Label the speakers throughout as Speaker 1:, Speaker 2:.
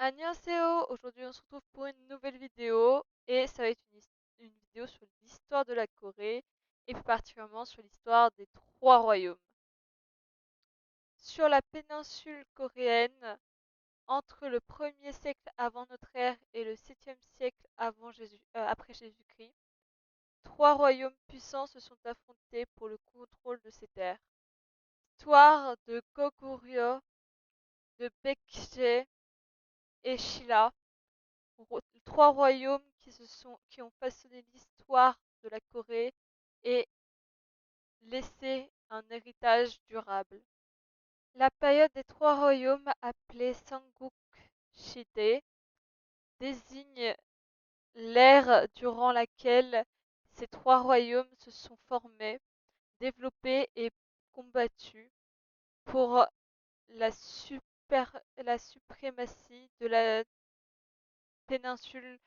Speaker 1: Annyeonghaseyo, aujourd'hui on se retrouve pour une nouvelle vidéo et ça va être une vidéo sur l'histoire de la Corée et plus particulièrement sur l'histoire des trois royaumes. Sur la péninsule coréenne, entre le 1er siècle avant notre ère et le 7e siècle après Jésus-Christ, trois royaumes puissants se sont affrontés pour le contrôle de ces terres. L'histoire de Goguryeo, de Baekje et Shilla, trois royaumes qui ont façonné l'histoire de la Corée et laissé un héritage durable. La période des trois royaumes, appelée Samguk-shide, désigne l'ère durant laquelle ces trois royaumes se sont formés, développés et combattus pour la suprématie de la péninsule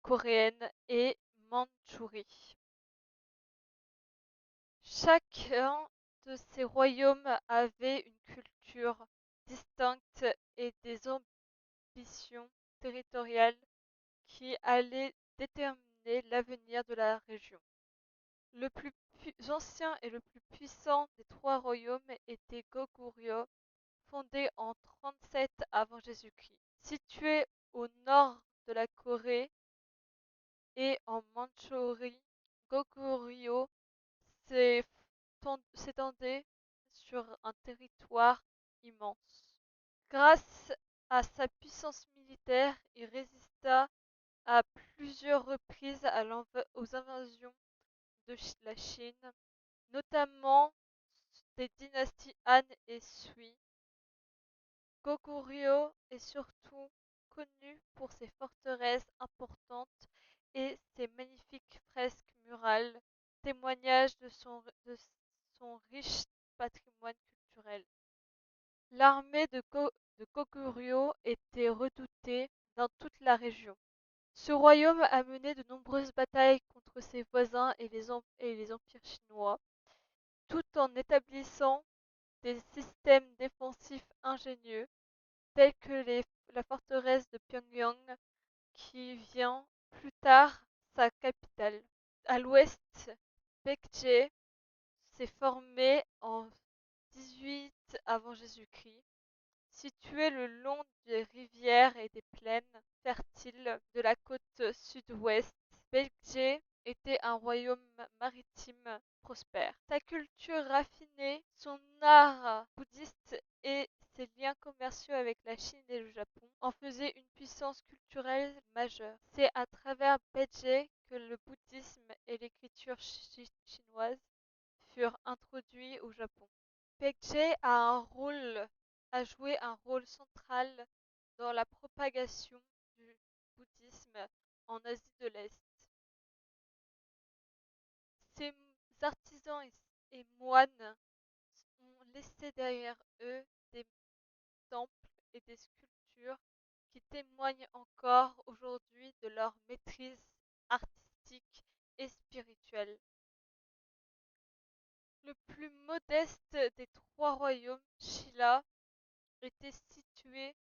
Speaker 1: coréenne et Mandchourie. Chacun de ces royaumes avait une culture distincte et des ambitions territoriales qui allaient déterminer l'avenir de la région. Le plus ancien et le plus puissant des trois royaumes était Goguryeo, fondé en 37 avant Jésus-Christ. Situé au nord de la Corée et en Mandchourie, Goguryeo s'étendait sur un territoire immense. Grâce à sa puissance militaire, il résista à plusieurs reprises aux invasions de la Chine, notamment des dynasties Han et Sui. Goguryeo est surtout connu pour ses forteresses importantes et ses magnifiques fresques murales, témoignage de son riche patrimoine culturel. L'armée de Goguryeo était redoutée dans toute la région. Ce royaume a mené de nombreuses batailles contre ses voisins et les empires chinois, tout en établissant des systèmes défensifs ingénieux, tels que la forteresse de Pyongyang, qui vient plus tard sa capitale. À l'ouest, Baekje s'est formé en 18 avant Jésus-Christ, situé le long des rivières et des plaines fertiles de la côte sud-ouest. Baekje était un royaume maritime prospère. Sa culture raffinée, son art bouddhiste et ses liens commerciaux avec la Chine et le Japon en faisaient une puissance culturelle majeure. C'est à travers Baekje que le bouddhisme et l'écriture chinoise furent introduits au Japon. Baekje a joué un rôle central dans la propagation du bouddhisme en Asie de l'Est. Ces artisans et moines ont laissé derrière eux des temples et des sculptures qui témoignent encore aujourd'hui de leur maîtrise artistique et spirituelle. Le plus modeste des trois royaumes, Shilla, était situé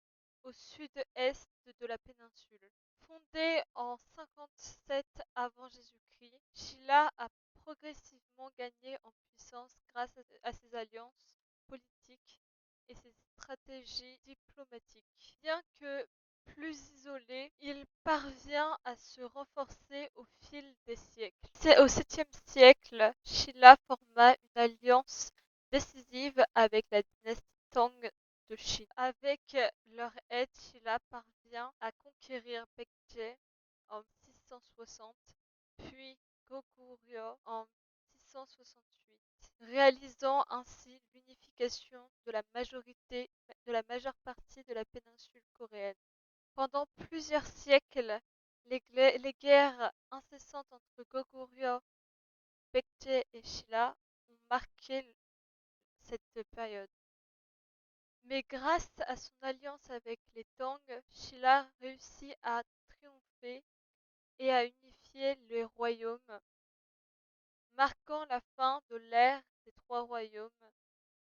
Speaker 1: au sud-est de la péninsule. Fondé en 57 avant Jésus-Christ, Shilla a progressivement gagné en puissance grâce à ses alliances politiques et ses stratégies diplomatiques. Bien que plus isolé, il parvient à se renforcer au fil des siècles. C'est au 7e siècle, Shilla forma une alliance décisive avec la dynastie Tang de Chine. Avec leur aide, Shilla parvient à conquérir Baekje en 660, puis Goguryeo en 668, réalisant ainsi l'unification de la majeure partie de la péninsule coréenne. Pendant plusieurs siècles, les guerres incessantes entre Goguryeo, Baekje et Shilla ont marqué cette période. Mais grâce à son alliance avec les Tang, Shilla réussit à triompher et à unifier les royaumes, marquant la fin de l'ère des trois royaumes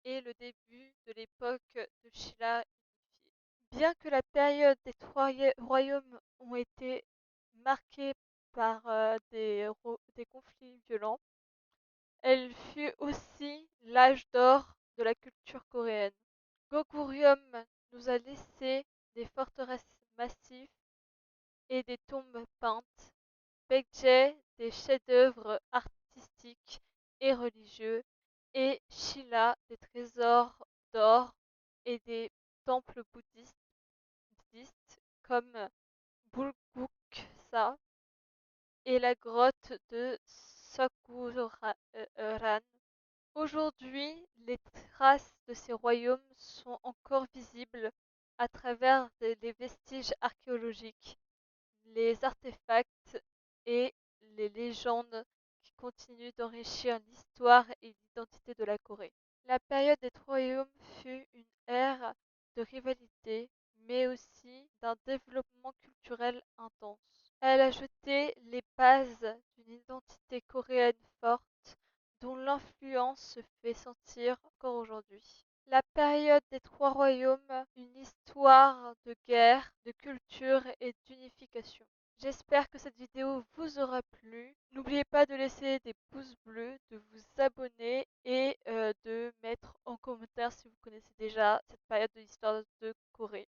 Speaker 1: et le début de l'époque de Shilla unifiée. Bien que la période des trois royaumes ont été marquée par des conflits violents, elle fut aussi l'âge d'or de la culture coréenne. Goguryeo nous a laissé des forteresses massives et des tombes peintes, Baekje des chefs-d'œuvre artistiques et religieux, et Shilla des trésors d'or et des temples bouddhistes comme Bulguksa et la grotte de Sogurran. Aujourd'hui, les traces de ces royaumes sont encore visibles à travers les vestiges archéologiques, les artefacts et les légendes qui continuent d'enrichir l'histoire et l'identité de la Corée. La période des trois royaumes fut une ère de rivalité, mais aussi d'un développement culturel intense. Elle a jeté les bases d'une identité coréenne forte dont l'influence se fait sentir encore aujourd'hui. La période des trois royaumes, une histoire de guerre, de culture et d'unification. J'espère que cette vidéo vous aura plu. N'oubliez pas de laisser des pouces bleus, de vous abonner et de mettre en commentaire si vous connaissez déjà cette période de l'histoire de Corée.